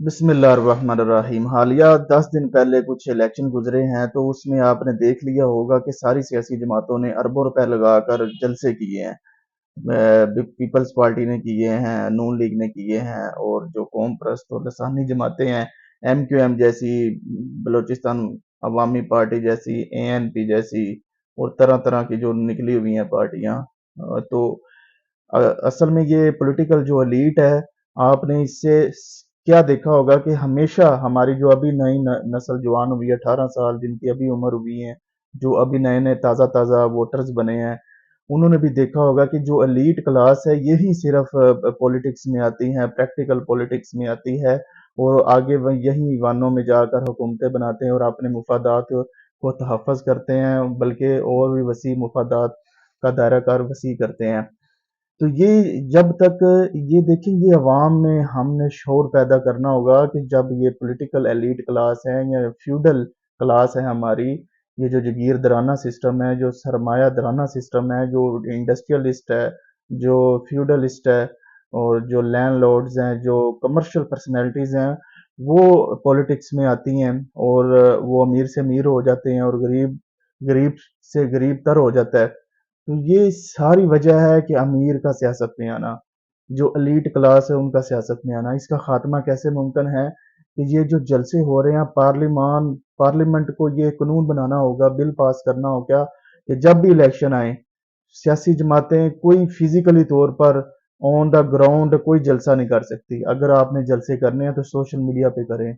بسم اللہ الرحمن الرحیم۔ حالیہ 10 دن پہلے کچھ الیکشن گزرے ہیں تو اس میں آپ نے دیکھ لیا ہوگا کہ ساری سیاسی جماعتوں نے اربوں روپے لگا کر جلسے کیے ہیں۔ پیپلز پارٹی نے کیے ہیں، نون لیگ نے کیے ہیں، اور جو قوم پرست اور لسانی جماعتیں ہیں، ایم کیو ایم جیسی، بلوچستان عوامی پارٹی جیسی، اے این پی جیسی، اور طرح طرح کی جو نکلی ہوئی ہیں پارٹیاں۔ تو اصل میں یہ پولیٹیکل جو ایلیٹ ہے، آپ نے اس سے کیا دیکھا ہوگا کہ ہمیشہ ہماری جو ابھی نئی نسل جوان ہوئی ہے، 18 سال جن کی ابھی عمر ہوئی ہے، جو ابھی نئے نئے تازہ تازہ ووٹرز بنے ہیں، انہوں نے بھی دیکھا ہوگا کہ جو ایلیٹ کلاس ہے یہی صرف پولیٹکس میں آتی ہے، پریکٹیکل پولیٹکس میں آتی ہے، اور آگے وہ یہی ایوانوں میں جا کر حکومتیں بناتے ہیں اور اپنے مفادات کو تحفظ کرتے ہیں، بلکہ اور بھی وسیع مفادات کا دائرہ کار وسیع کرتے ہیں۔ تو یہ جب تک یہ دیکھیں، یہ عوام میں ہم نے شعور پیدا کرنا ہوگا کہ جب یہ پولیٹیکل ایلیٹ کلاس ہے یا فیوڈل کلاس ہے ہماری، یہ جو جگیردارانہ سسٹم ہے، جو سرمایہ دارانہ سسٹم ہے، جو انڈسٹریلسٹ ہے، جو فیوڈلسٹ ہے، اور جو لینڈ لارڈز ہیں، جو کمرشل پرسنالٹیز ہیں، وہ پولیٹکس میں آتی ہیں، اور وہ امیر سے امیر ہو جاتے ہیں اور غریب سے غریب تر ہو جاتا ہے۔ تو یہ ساری وجہ ہے کہ امیر کا سیاست میں آنا، جو ایلیٹ کلاس ہے ان کا سیاست میں آنا۔ اس کا خاتمہ کیسے ممکن ہے کہ یہ جو جلسے ہو رہے ہیں، پارلیمنٹ کو یہ قانون بنانا ہوگا، بل پاس کرنا ہوگا کہ جب بھی الیکشن آئے، سیاسی جماعتیں کوئی فزیکلی طور پر آن دا گراؤنڈ کوئی جلسہ نہیں کر سکتی۔ اگر آپ نے جلسے کرنے ہیں تو سوشل میڈیا پہ کریں،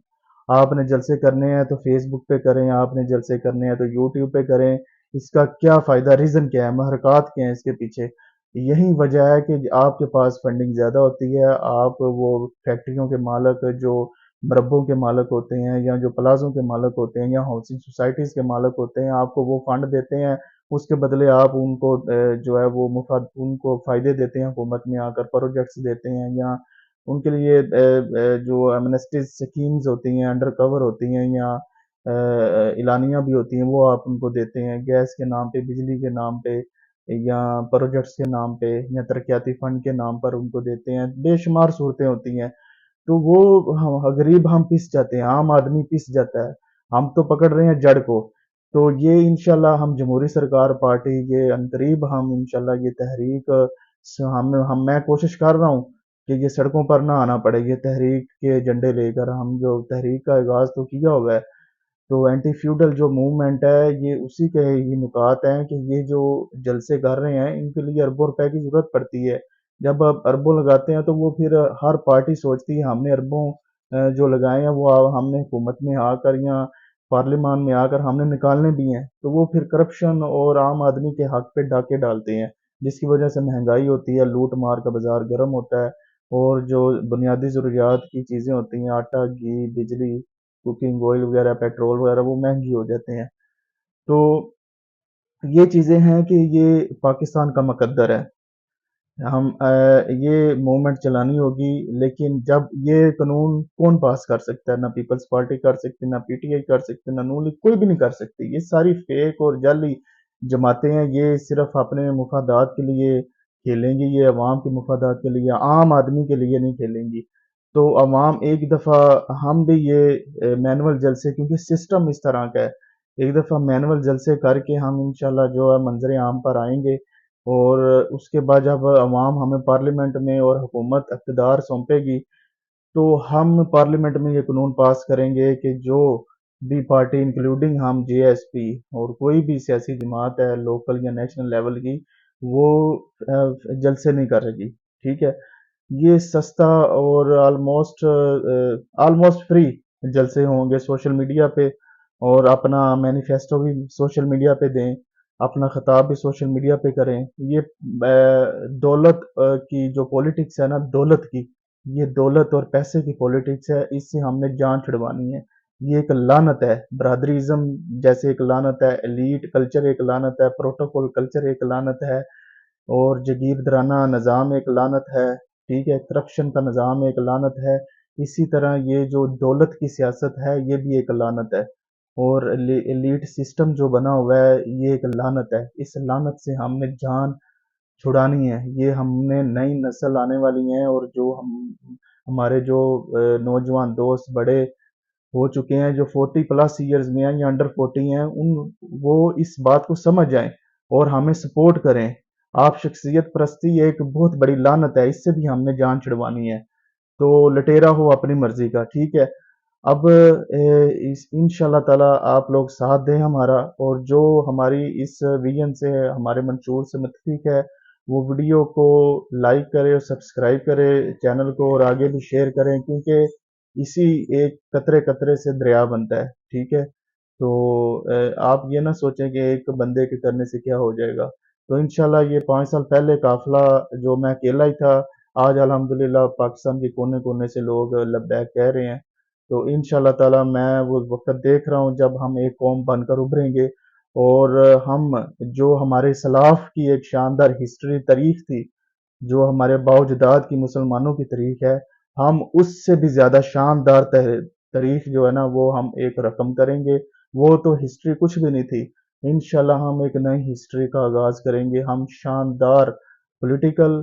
آپ نے جلسے کرنے ہیں تو فیس بک پہ کریں، آپ نے جلسے کرنے ہیں تو یوٹیوب پہ کریں۔ اس کا کیا فائدہ، ریزن کیا ہے، محرکات کیا ہیں اس کے پیچھے؟ یہی وجہ ہے کہ آپ کے پاس فنڈنگ زیادہ ہوتی ہے، آپ وہ فیکٹریوں کے مالک جو مربوں کے مالک ہوتے ہیں، یا جو پلازوں کے مالک ہوتے ہیں، یا ہاؤسنگ سوسائٹیز کے مالک ہوتے ہیں، آپ کو وہ فنڈ دیتے ہیں، اس کے بدلے آپ ان کو جو ہے وہ مفاد ان کو فائدے دیتے ہیں، حکومت میں آ کر پروجیکٹس دیتے ہیں، یا ان کے لیے جو ایمنسٹیز سکیمز ہوتی ہیں انڈر کور ہوتی ہیں، یا اعلانیہ بھی ہوتی ہیں، وہ آپ ان کو دیتے ہیں، گیس کے نام پہ، بجلی کے نام پہ، یا پروجیکٹس کے نام پہ، یا ترقیاتی فنڈ کے نام پر ان کو دیتے ہیں۔ بے شمار صورتیں ہوتی ہیں، تو وہ غریب ہم پس جاتے ہیں، عام آدمی پس جاتا ہے، ہم تو پکڑ رہے ہیں جڑ کو۔ تو یہ انشاءاللہ ہم جمہوری سرکار پارٹی، یہ عنقریب ہم انشاءاللہ یہ تحریک میں کوشش کر رہا ہوں کہ یہ سڑکوں پر نہ آنا پڑے، یہ تحریک کے جھنڈے لے کر ہم جو تحریک کا آغاز تو کیا ہوا ہے، تو اینٹی فیوڈل جو موومنٹ ہے، یہ اسی کے ہی نکات ہیں کہ یہ جو جلسے کر رہے ہیں ان کے لیے اربوں روپے کی ضرورت پڑتی ہے۔ جب آپ اربوں لگاتے ہیں تو وہ پھر ہر پارٹی سوچتی ہے ہم نے اربوں جو لگائے ہیں وہ ہم نے حکومت میں آ کر یا پارلیمان میں آ کر ہم نے نکالنے بھی ہیں، تو وہ پھر کرپشن اور عام آدمی کے حق پہ ڈاکے ڈالتے ہیں، جس کی وجہ سے مہنگائی ہوتی ہے، لوٹ مار کا بازار گرم ہوتا ہے، اور جو بنیادی ضروریات کی چیزیں ہوتی ہیں، آٹا، گھی، بجلی، کوکنگ آئل وغیرہ، پیٹرول وغیرہ، وہ مہنگی ہو جاتے ہیں۔ تو یہ چیزیں ہیں کہ یہ پاکستان کا مقدر ہے، ہم یہ موومنٹ چلانی ہوگی، لیکن جب یہ قانون کون پاس کر سکتا ہے؟ نہ پیپلز پارٹی کر سکتی، نہ پی ٹی آئی کر سکتی، نہ نون لیگ، کوئی بھی نہیں کر سکتی۔ یہ ساری فیک اور جعلی جماعتیں ہیں، یہ صرف اپنے مفادات کے لیے کھیلیں گی، یہ عوام کے مفادات کے لیے، عام آدمی کے لیے نہیں کھیلیں گی۔ تو عوام ایک دفعہ ہم بھی یہ مینول جلسے، کیونکہ سسٹم اس طرح کا ہے، ایک دفعہ مینول جلسے کر کے ہم انشاءاللہ جو ہے منظر عام پر آئیں گے، اور اس کے بعد جب عوام ہمیں پارلیمنٹ میں اور حکومت اقتدار سونپے گی، تو ہم پارلیمنٹ میں یہ قانون پاس کریں گے کہ جو بھی پارٹی، انکلوڈنگ ہم جے ایس پی اور کوئی بھی سیاسی جماعت ہے لوکل یا نیشنل لیول کی، وہ جلسے نہیں کرے گی، ٹھیک ہے؟ یہ سستا اور آلموسٹ فری جلسے ہوں گے سوشل میڈیا پہ، اور اپنا مینیفیسٹو بھی سوشل میڈیا پہ دیں، اپنا خطاب بھی سوشل میڈیا پہ کریں۔ یہ دولت کی جو پولیٹکس ہے نا، دولت کی، یہ دولت اور پیسے کی پولیٹکس ہے، اس سے ہم نے جان چھڑوانی ہے۔ یہ ایک لعنت ہے، برادریزم جیسے ایک لعنت ہے، ایلیٹ کلچر ایک لعنت ہے، پروٹوکول کلچر ایک لعنت ہے، اور جگیردارانہ نظام ایک لعنت ہے، ٹھیک ہے، کرپشن کا نظام ایک لعنت ہے۔ اسی طرح یہ جو دولت کی سیاست ہے یہ بھی ایک لعنت ہے، اور ایلیٹ سسٹم جو بنا ہوا ہے یہ ایک لعنت ہے۔ اس لعنت سے ہم نے جان چھڑانی ہے، یہ ہم نے نئی نسل آنے والی ہیں، اور جو ہمارے جو نوجوان دوست بڑے ہو چکے ہیں، جو 40+ ایئرز میں ہیں یا انڈر 40 ہیں، وہ اس بات کو سمجھ جائیں اور ہمیں سپورٹ کریں۔ آپ شخصیت پرستی ایک بہت بڑی لعنت ہے، اس سے بھی ہم نے جان چھڑوانی ہے، تو لٹیرا ہو اپنی مرضی کا، ٹھیک ہے۔ اب انشاءاللہ تعالی آپ لوگ ساتھ دیں ہمارا، اور جو ہماری اس ویژن سے ہمارے منشور سے متفق ہے وہ ویڈیو کو لائک کرے اور سبسکرائب کرے چینل کو، اور آگے بھی شیئر کریں، کیونکہ اسی ایک قطرے قطرے سے دریا بنتا ہے، ٹھیک ہے۔ تو آپ یہ نہ سوچیں کہ ایک بندے کے کرنے سے کیا ہو جائے گا۔ تو انشاءاللہ یہ 5 سال پہلے قافلہ جو میں اکیلا ہی تھا، آج الحمدللہ پاکستان کے کونے کونے سے لوگ لبیک کہہ رہے ہیں۔ تو انشاءاللہ تعالی میں وہ وقت دیکھ رہا ہوں جب ہم ایک قوم بن کر ابھریں گے، اور ہم جو ہمارے سلاف کی ایک شاندار ہسٹری تاریخ تھی، جو ہمارے باوجداد کی مسلمانوں کی تاریخ ہے، ہم اس سے بھی زیادہ شاندار تاریخ جو ہے نا وہ ہم ایک رقم کریں گے۔ وہ تو ہسٹری کچھ بھی نہیں تھی، انشاءاللہ ہم ایک نئی ہسٹری کا آغاز کریں گے۔ ہم شاندار پولیٹیکل،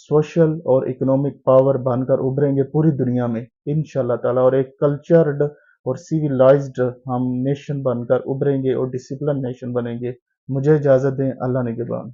سوشل اور اکنامک پاور بن کر ابھریں گے پوری دنیا میں انشاءاللہ تعالی، اور ایک کلچرڈ اور سیویلائزڈ ہم نیشن بن کر ابھریں گے اور ڈسپلن نیشن بنیں گے۔ مجھے اجازت دیں، اللہ نگہبان۔